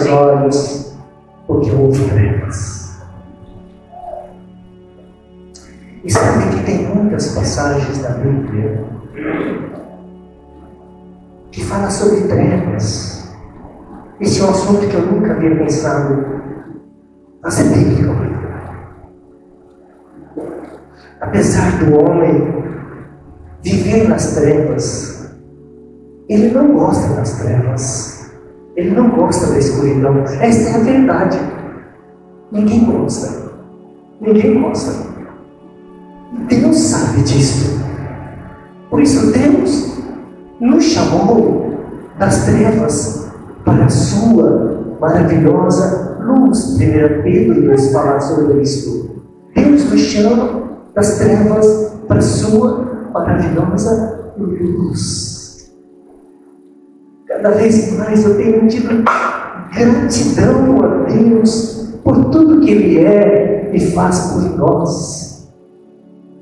olhos, porque houve trevas. E sabe que tem muitas passagens da Bíblia que falam sobre trevas. Esse é um assunto que eu nunca havia pensado, mas é bíblico. Apesar do homem viver nas trevas, ele não gosta das trevas, ele não gosta da escuridão. Esta é a verdade. Ninguém gosta. Ninguém gosta. Deus sabe disso. Por isso Deus nos chamou das trevas para a sua maravilhosa luz. 1 Pedro 2 fala sobre isso. Deus nos chama das trevas para a sua maravilhosa luz. Cada vez mais eu tenho tido gratidão a Deus por tudo que Ele é e faz por nós.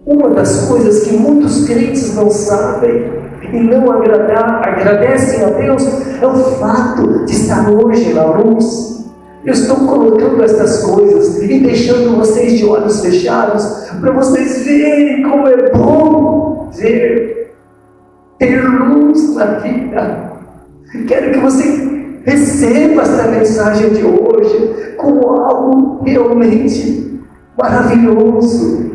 Uma das coisas que muitos crentes não sabem e não agradecem a Deus é o fato de estar hoje na luz. Eu estou colocando estas coisas e deixando vocês de olhos fechados para vocês verem como é bom ter luz na vida. Quero que você receba esta mensagem de hoje como algo realmente maravilhoso.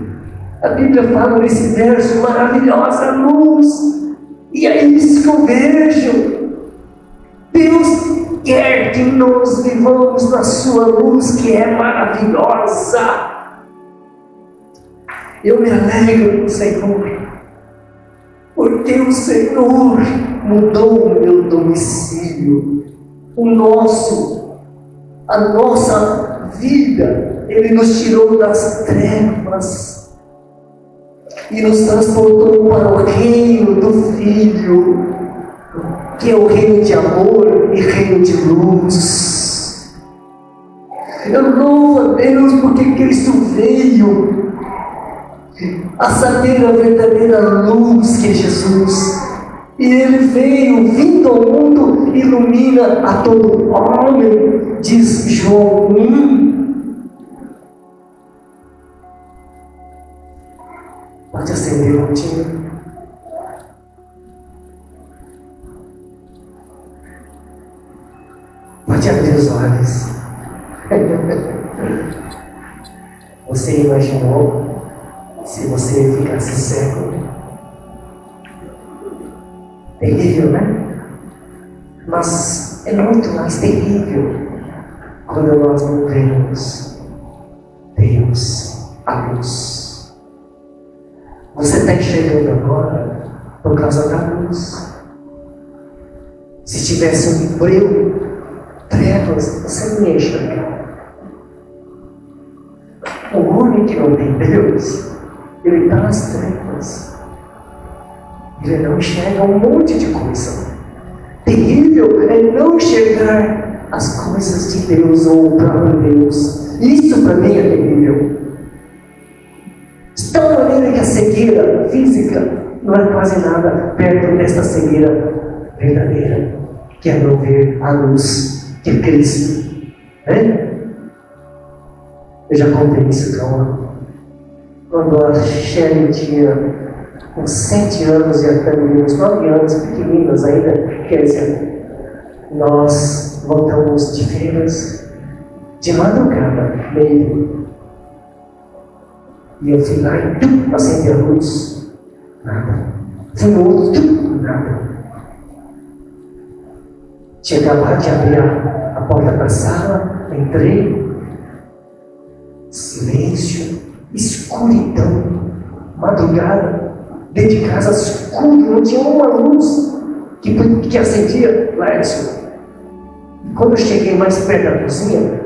A Bíblia fala nesse verso, maravilhosa luz. E é isso que eu vejo. Deus quer que nós vivamos na sua luz, que é maravilhosa. Eu me alegro no Senhor, porque o Senhor mudou o meu domicílio, a nossa vida. Ele nos tirou das trevas e nos transportou para o reino do Filho, que é o reino de amor e reino de luz. Eu louvo a Deus porque Cristo veio a saber a verdadeira luz que é Jesus. E Ele veio, vindo ao mundo, ilumina a todo homem, diz João 1. Pode acender o rotinho. Pode abrir os olhos. Você imaginou se você ficasse cego? Terrível, né? Mas é muito mais terrível quando nós não vemos Deus, a luz. Você está enxergando agora por causa da luz. Se tivesse um breu, trevas, você não ia enxergar. O homem que não tem Deus, ele está nas trevas. Ele não enxerga um monte de coisa. Terrível é não enxergar as coisas de Deus ou o próprio Deus. Isso para mim é terrível. De tal maneira que a cegueira física não é quase nada perto desta cegueira verdadeira, que é não ver a luz de Cristo. Né? Eu já contei isso, quando a Shelly tinha uns 7 anos e a Camila uns 9 anos, pequeninas ainda, quer dizer, nós voltamos de férias de madrugada, meio. E eu fui lá e acendi a luz. Nada. Fui no outro, nada. Tinha acabado de abrir a porta da sala, entrei. Silêncio, escuridão, madrugada, dentro de casa escuro, não tinha uma luz que acendia, Lécio. Quando eu cheguei mais perto da cozinha,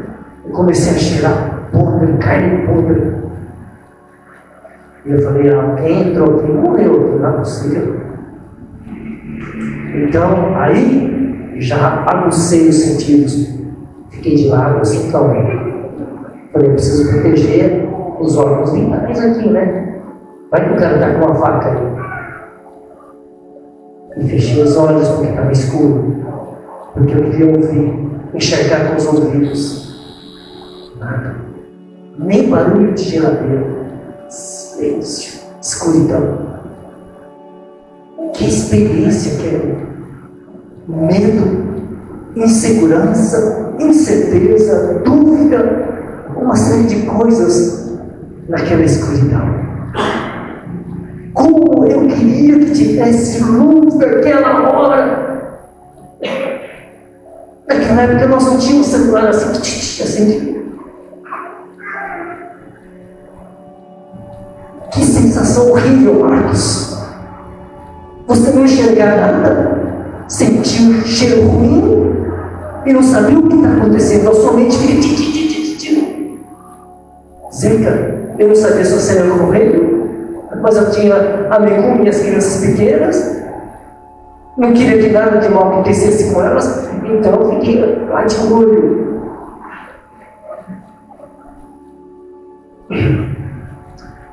eu comecei a cheirar podre, carne podre. E eu falei, alguém entrou aqui e morreu, não é possível. Então, aí, já agucei os sentidos. Fiquei de lado, assim, calma. Falei, eu preciso proteger os órgãos vitais aqui, né? Vai que o cara está com uma faca aí. E fechei os olhos porque estava escuro. Porque eu queria ouvir enxergar com os ouvidos. Nada. Nem barulho de geladeira. Silêncio. Escuridão. Que experiência que é? Medo, insegurança, incerteza, dúvida, uma série de coisas naquela escuridão. Como eu queria que tivesse luz naquela hora. Naquela época nós não tínhamos celular assim. Que sensação horrível, Marcos. Você não enxergar nada, sentir um cheiro ruim e não saber o que está acontecendo. A sua mente fica Zeca, eu não sabia se você era correndo, mas eu tinha amigo minhas crianças pequenas, não queria que nada de mal acontecesse com elas, então eu fiquei lá de olho.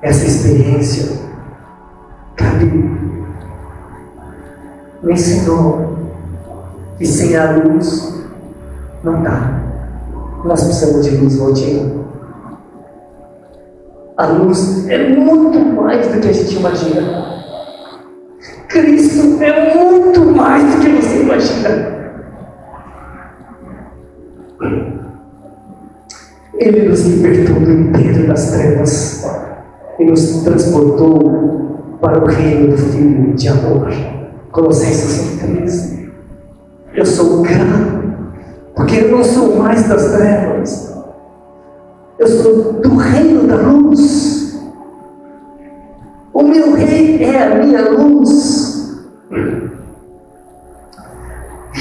Essa experiência, me ensinou que sem a luz não dá. Nós precisamos de luz, Valtinho. A luz é muito mais do que a gente imagina. Cristo é muito mais do que você imagina. Ele nos libertou do império das trevas e nos transportou para o reino do Filho de amor. Colossenses 1:13. Eu sou grato, porque eu não sou mais das trevas. Eu sou do reino da luz. O meu rei é a minha luz.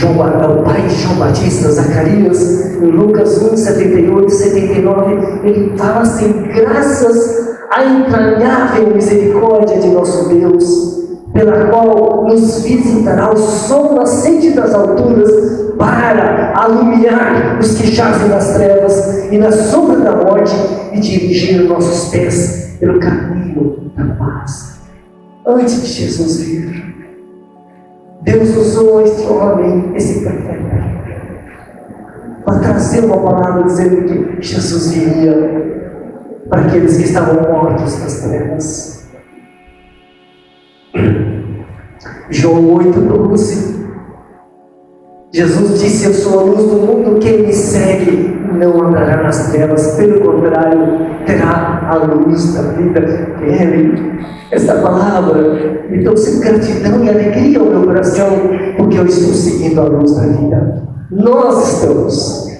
O pai de João Batista, Zacarias, em Lucas 1, 78 e 79, ele fala assim: graças à entranhável misericórdia de nosso Deus, pela qual nos visitará o sol nascente das alturas, para alumiar os que jazem nas trevas e na sombra da morte, e dirigir nossos pés pelo caminho da paz. Antes de Jesus vir, Deus usou este homem, esse profeta, para trazer uma palavra dizendo que Jesus viria para aqueles que estavam mortos nas trevas. João 8:12. Jesus disse: eu sou a luz do mundo, quem me segue não andará nas trevas, pelo contrário, terá a luz da vida. Essa palavra me trouxe gratidão e alegria ao meu coração, porque eu estou seguindo a luz da vida. Nós estamos.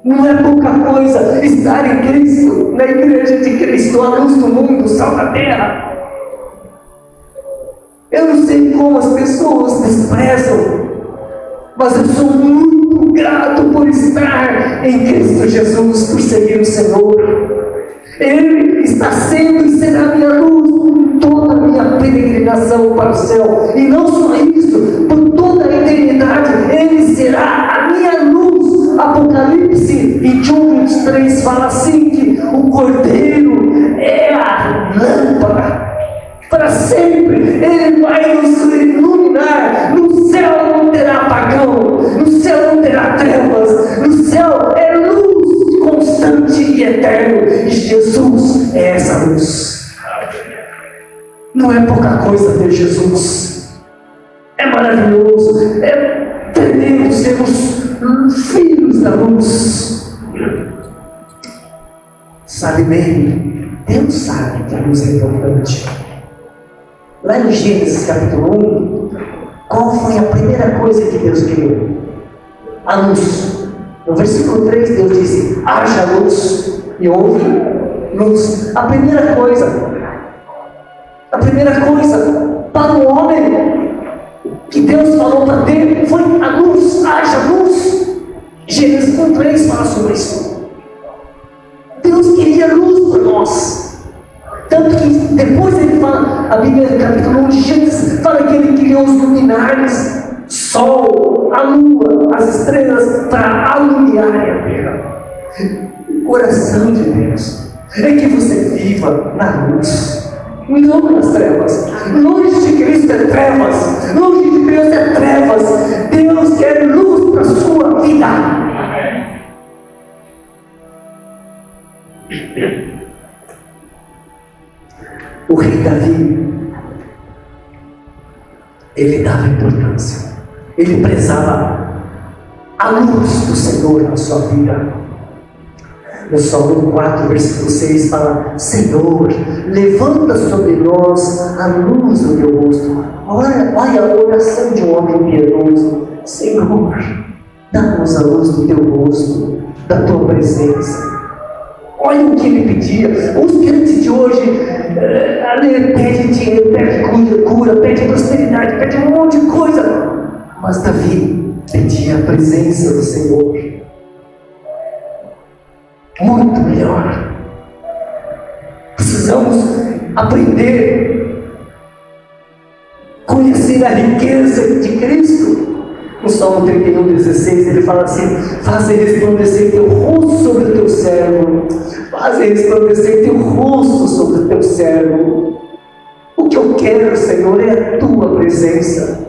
Não é pouca coisa estar em Cristo, na igreja de Cristo, a luz do mundo, o sal da terra. Eu não sei como as pessoas desprezam, mas eu sou muito grato por estar em Cristo Jesus, por seguir o Senhor. Ele está sendo e será minha luz, toda a minha peregrinação para o céu. E não só isso, por toda a eternidade, Ele será a minha luz. Apocalipse 21:23 fala assim: que o Cordeiro é a lâmpada. Para sempre, Ele vai nos iluminar. No céu não terá apagão, no céu não terá trevas, no céu é luz constante e eterno, e Jesus é essa luz. Não é pouca coisa ter Jesus, é maravilhoso, é tremendo sermos filhos da luz. Sabe bem, Deus sabe que a luz é importante. Lá em Gênesis capítulo 1, qual foi a primeira coisa que Deus criou? A luz. No versículo 3, Deus disse: haja luz, e houve luz. A primeira coisa para o homem que Deus falou para ter foi a luz. Haja luz. Gênesis 1:3 fala sobre isso. Deus queria luz para nós. Tanto que depois ele fala, a Bíblia no capítulo 1 de Gênesis fala que ele criou os luminares, sol, a lua, as estrelas, para alumiar a terra. O coração de Deus é que você viva na luz. não nas trevas. Longe de Cristo é trevas, longe de Deus é trevas. Deus quer luz para a sua vida. O rei Davi, ele dava importância, ele prezava a luz do Senhor na sua vida. No Salmo 4, versículo 6 fala: Senhor, levanta sobre nós a luz do teu rosto. Olha a oração de um homem piedoso: Senhor, dá-nos a luz do teu rosto, da tua presença. Olha o que ele pedia. Os crentes de hoje pede dinheiro, pede cura, pede prosperidade, pede um monte de coisa. Mas Davi pedia a presença do Senhor. Muito melhor. Precisamos aprender a conhecer a riqueza de Cristo. No Salmo 31:16 ele fala assim: faze resplandecer teu rosto sobre o teu servo, faze resplandecer teu rosto sobre o teu servo. O que eu quero, Senhor, é a tua presença.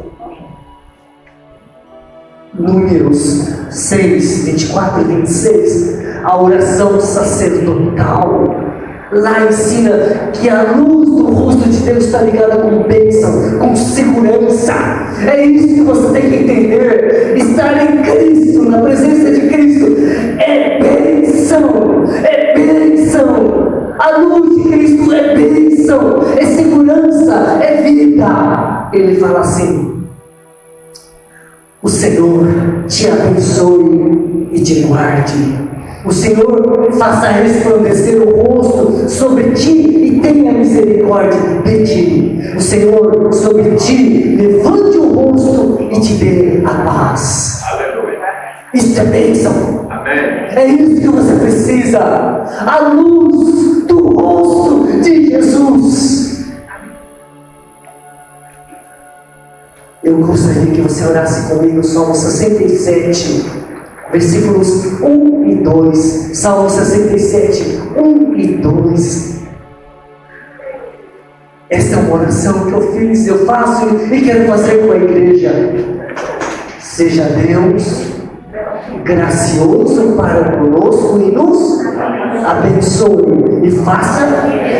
Números 6, 24 e 26, a oração sacerdotal. Lá ensina que a luz do rosto de Deus está ligada com bênção, com segurança. É isso que você tem que entender. Estar em Cristo, na presença de Cristo, é bênção, é bênção. A luz de Cristo é bênção, é segurança, é vida. Ele fala assim: o Senhor te abençoe e te guarde. O Senhor faça resplandecer o rosto sobre ti e tenha misericórdia de ti. O Senhor sobre ti levante o rosto e te dê a paz. Aleluia. Isso é bênção. Amém. É isso que você precisa. A luz do rosto de Jesus. Eu gostaria que você orasse comigo o Salmo 67, versículos 1 e 2. Salmo 67, 1 e 2. Esta é uma oração que eu fiz, eu faço e quero fazer com a igreja. Seja Deus gracioso para conosco e nos abençoe e faça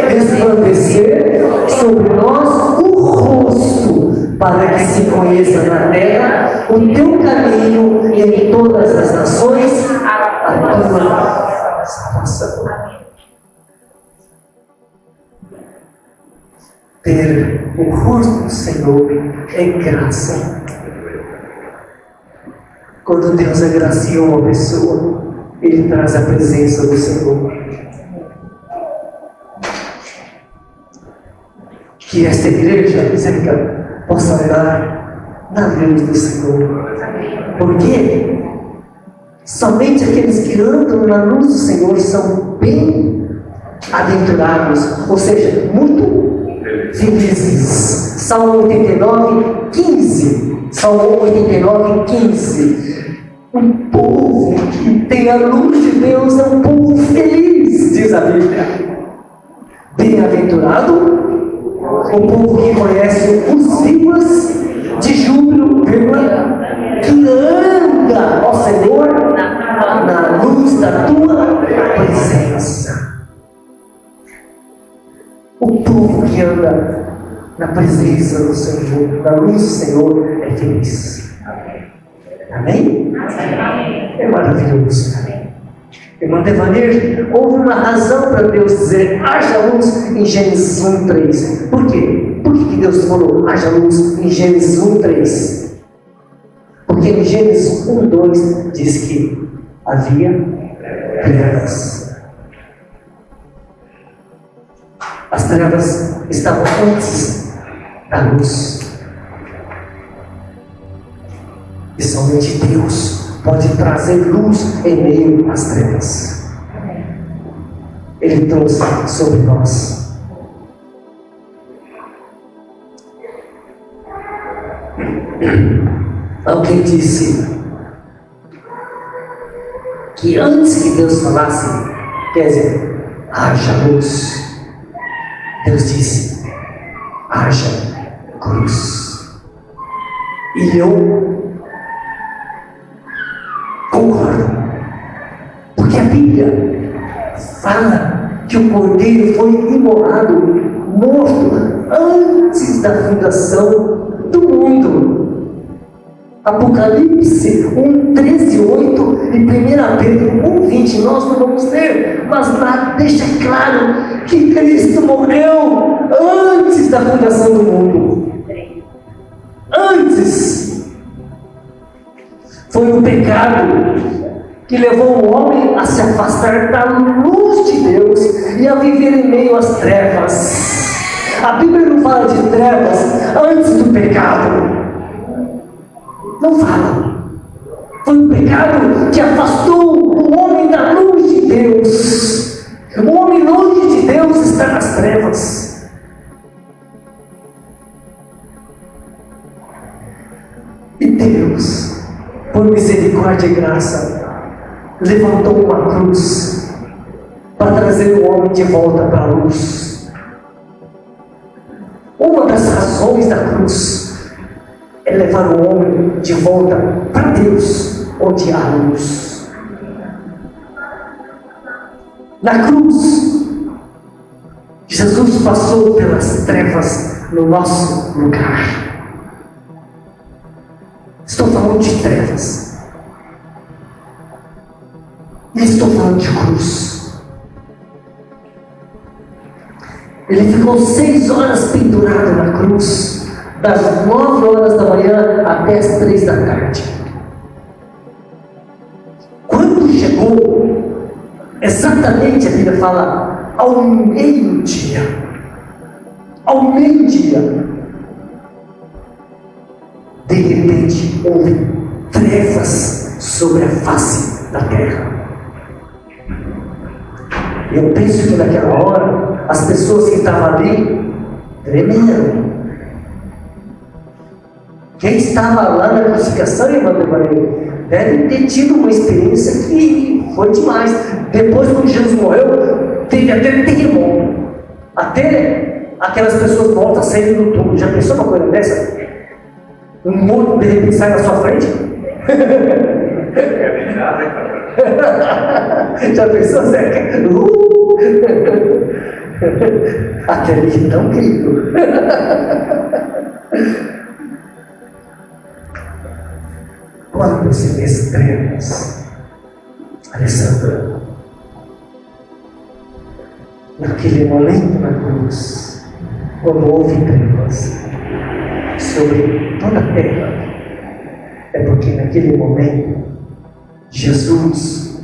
resplandecer sobre nós o rosto, para que se conheça na terra o teu caminho e em todas as nações a tua salvação. Ter o rosto do Senhor é graça. Quando Deus agracia uma pessoa, Ele traz a presença do Senhor. Que esta igreja, Zeca, possa andar na luz do Senhor. Porque somente aqueles que andam na luz do Senhor são bem-aventurados, ou seja, muito felizes. Salmo 89, 15. Salmo 89, 15. Um povo que tem a luz de Deus é um povo feliz, diz a Bíblia. Bem-aventurado o povo que conhece os rivas de júbilo, que anda, ó Senhor, na luz da tua presença. O povo que anda na presença do Senhor, na luz do Senhor, é feliz. Amém? É maravilhoso. Irmã Devaneir, houve uma razão para Deus dizer haja luz em Gênesis 1:3. Por quê? Por que Deus falou haja luz em Gênesis 1:3? Porque em Gênesis 1:2 diz que havia trevas. As trevas estavam antes da luz. E somente Deus pode trazer luz em meio às trevas. Ele trouxe sobre nós. Alguém disse que antes que Deus falasse, quer dizer, haja luz, Deus disse, haja cruz. E eu concordo, porque a Bíblia fala que o Cordeiro foi imolado, morto, antes da fundação do mundo. Apocalipse 1:13-8 e 1 Pedro 1:20, nós não vamos ler, mas lá deixa claro que Cristo morreu antes da fundação do mundo. Antes. Foi o pecado que levou o homem a se afastar da luz de Deus e a viver em meio às trevas. A Bíblia não fala de trevas antes do pecado. Não fala. Foi o pecado que afastou o homem da luz de Deus. O homem longe de Deus está nas trevas. E Deus, por misericórdia e graça, levantou uma cruz para trazer o homem de volta para a luz. Uma das razões da cruz é levar o homem de volta para Deus, onde há luz. Na cruz, Jesus passou pelas trevas no nosso lugar. Estou falando de trevas. E estou falando de cruz. Ele ficou 6 horas pendurado na cruz, das 9 horas da manhã até as 3 da tarde. Quando chegou, exatamente a Bíblia fala, ao meio-dia, de repente houve trevas sobre a face da terra. Eu penso que naquela hora as pessoas que estavam ali tremeram. Quem estava lá na crucificação, irmã Maria, deve ter tido uma experiência que foi demais. Depois, quando Jesus morreu, teve até terremoto. Até aquelas pessoas mortas saindo do túmulo. Já pensou uma coisa dessa? Um morto de repente sai na sua frente? Já pensou, Zeca? Aquele que tão querido. Quando você vê as trevas, Alessandra, naquele momento na cruz, quando houve trevas sobre toda a terra, é porque naquele momento Jesus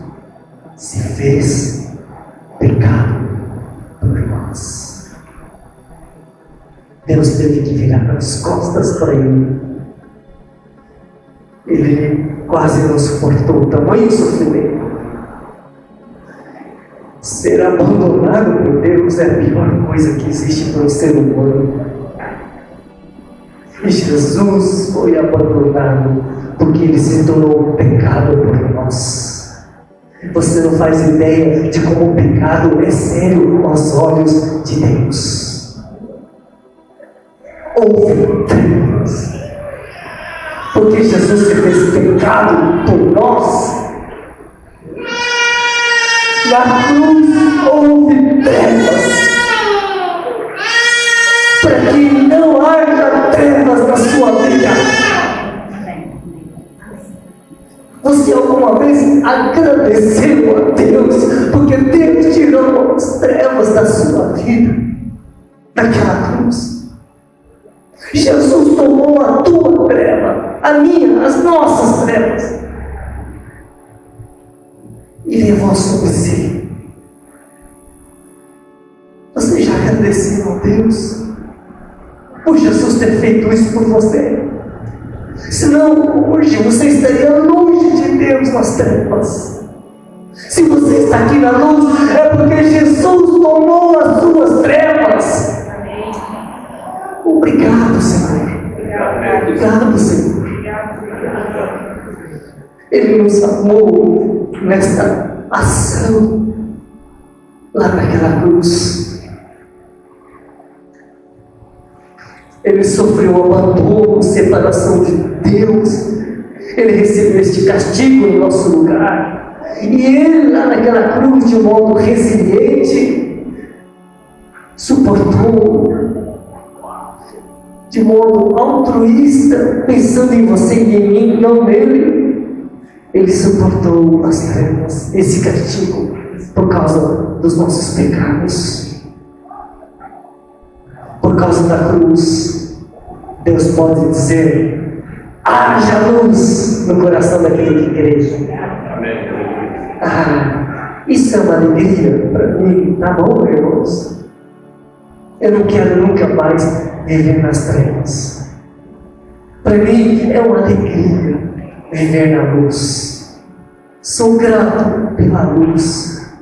se fez pecado por nós. Deus teve que virar as costas para ele. Ele quase não suportou o tamanho sofrimento. Ser abandonado por Deus é a pior coisa que existe para um ser humano. E Jesus foi abandonado porque ele se tornou pecado por nós. Você não faz ideia de como o pecado é sério aos olhos de Deus. Houve trevas. Porque Jesus se fez pecado por nós. Na cruz houve trevas. Para que não haja trevas na sua vida. Você alguma vez agradeceu a Deus porque Deus tirou as trevas da sua vida naquela cruz? Jesus tomou a tua treva, a minha, as nossas trevas, e levou sobre si. Você já agradeceu a Deus por Jesus ter feito isso por você? Senão hoje você estaria longe de Deus nas trevas. Se você está aqui na luz, é porque Jesus tomou as suas trevas. Obrigado, Senhor. Obrigado, Senhor. Ele nos amou nesta ação, lá naquela cruz. Ele sofreu abandono, separação de Deus. Ele recebeu este castigo em nosso lugar. E Ele, lá naquela cruz, de modo resiliente, suportou, de modo altruísta, pensando em você e em mim, não nele. Ele suportou as trevas, esse castigo, por causa dos nossos pecados. Por causa da cruz, Deus pode dizer: haja luz no coração daquele que crê. Isso é uma alegria para mim, tá bom, irmãos? Eu não quero nunca mais viver nas trevas. Para mim é uma alegria viver na luz. Sou grato pela luz.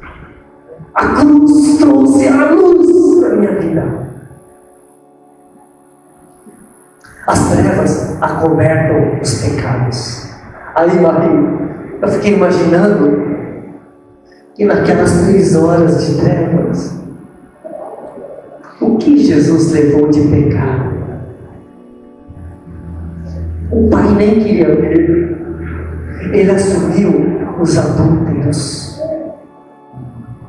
A cruz trouxe a luz para a minha vida. As trevas acobertam os pecados. Aí, Maria, eu fiquei imaginando que naquelas 3 horas de trevas, o que Jesus levou de pecado? O Pai nem queria ver. Ele assumiu os adúlteros,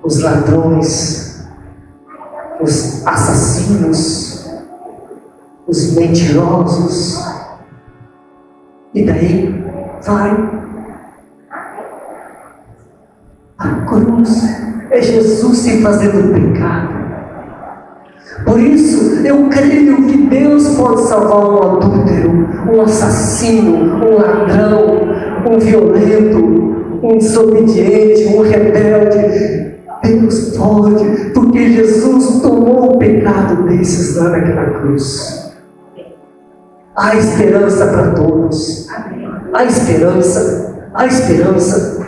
os ladrões, os assassinos, os mentirosos. E daí vai. A cruz é Jesus se fazendo pecado. Por isso, eu creio que Deus pode salvar um adúltero, um assassino, um ladrão, um violento, um desobediente, um rebelde. Deus pode, porque Jesus tomou o pecado desses lá naquela cruz. Há esperança para todos. Há esperança. Há esperança.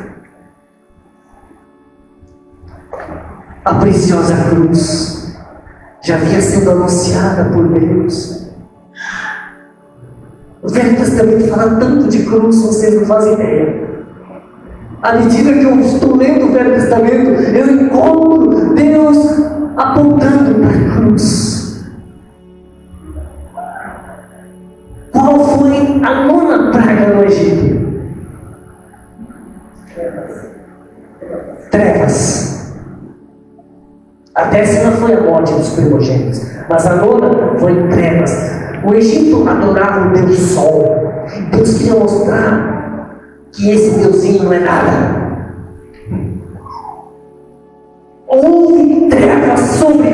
A preciosa cruz já havia sido anunciada por Deus. O Velho Testamento fala tanto de cruz, vocês não fazem ideia. À medida que eu estou lendo o Velho Testamento, eu encontro Deus apontando para a cruz. Qual foi a 9ª praga no Egito? Trevas. A 10ª foi a morte dos primogênitos, mas a 9ª foi trevas. O Egito adorava o Deus Sol. Deus queria mostrar que esse Deusinho não é nada. Houve trevas sobre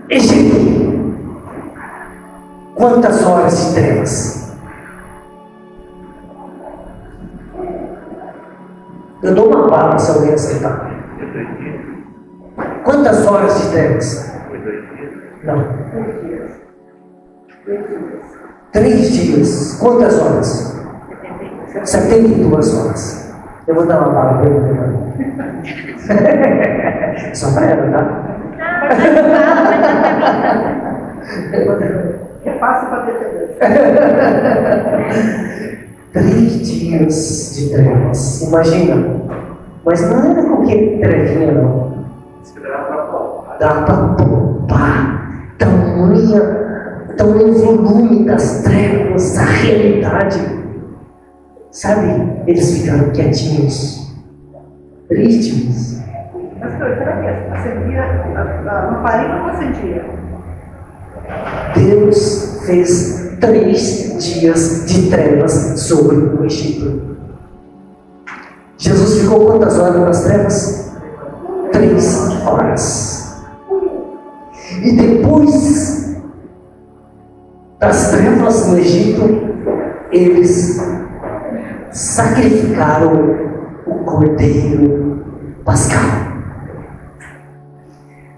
Egito. Quantas horas de trevas? Eu dou uma bala se alguém aceitar. Quantas horas de trevas? Não. 3 dias. Quantas horas? 72 horas. Eu vou dar uma bala para ele. Só para ela, tá? É fácil para perceber. 3 dias de trevas. Imagina. Mas não era qualquer trevinha, não. Dá para poupar tamanho volume das trevas, a realidade. Sabe, eles ficaram quietinhos, 3 dias. Mas será que acendia a lamparina ou acendia? Deus fez 3 dias de trevas sobre o Egito. Jesus ficou quantas horas nas trevas? 3 horas. E depois das trevas no Egito, eles sacrificaram o cordeiro pascal.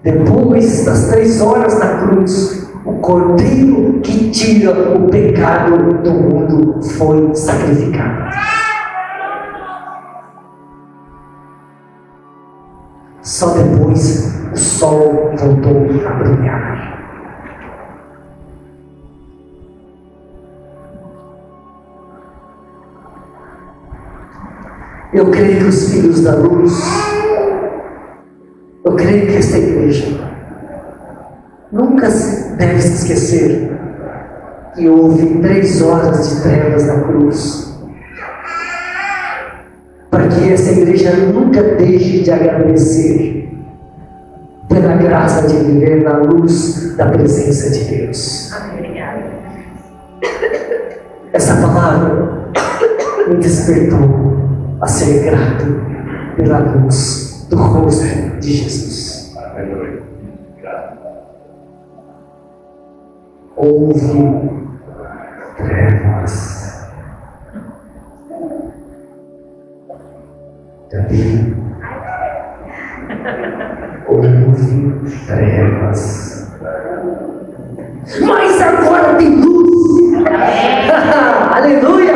Depois das 3 horas na cruz, o cordeiro que tira o pecado do mundo foi sacrificado. Só depois o sol voltou a brilhar. Eu creio que os filhos da luz, eu creio que esta igreja nunca deve se esquecer que houve 3 horas de trevas na cruz, para que essa igreja nunca deixe de agradecer pela graça de viver na luz da presença de Deus. Essa palavra me despertou a ser grato pela luz do rosto de Jesus. Houve trevas. Também houve trevas. Mas agora tem luz. Aleluia!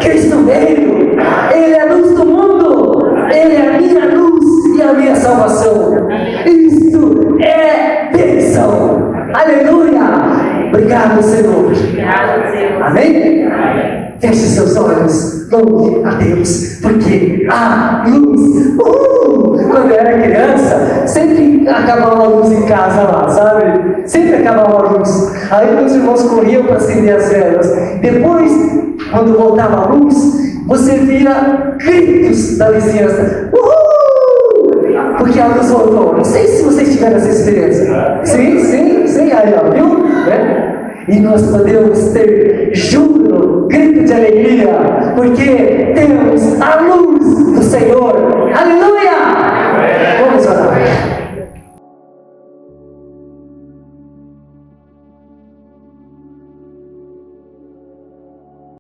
Cristo veio. Ele é a luz do mundo. Ele é a minha luz e a minha salvação. Isto é bênção. Aleluia! Obrigado, Senhor. Amém? Feche seus olhos, louve a Deus, porque a luz. Quando eu era criança, sempre acabava a luz em casa lá, sabe? Sempre acabava a luz. Aí meus irmãos corriam para acender as velas. Depois, quando voltava a luz, você via gritos da vizinhança. Porque a luz voltou. Não sei se vocês tiveram essa experiência. Sim, aí ó, viu? Né? E nós podemos ter júbilo, grito de alegria, porque temos a luz do Senhor. Aleluia!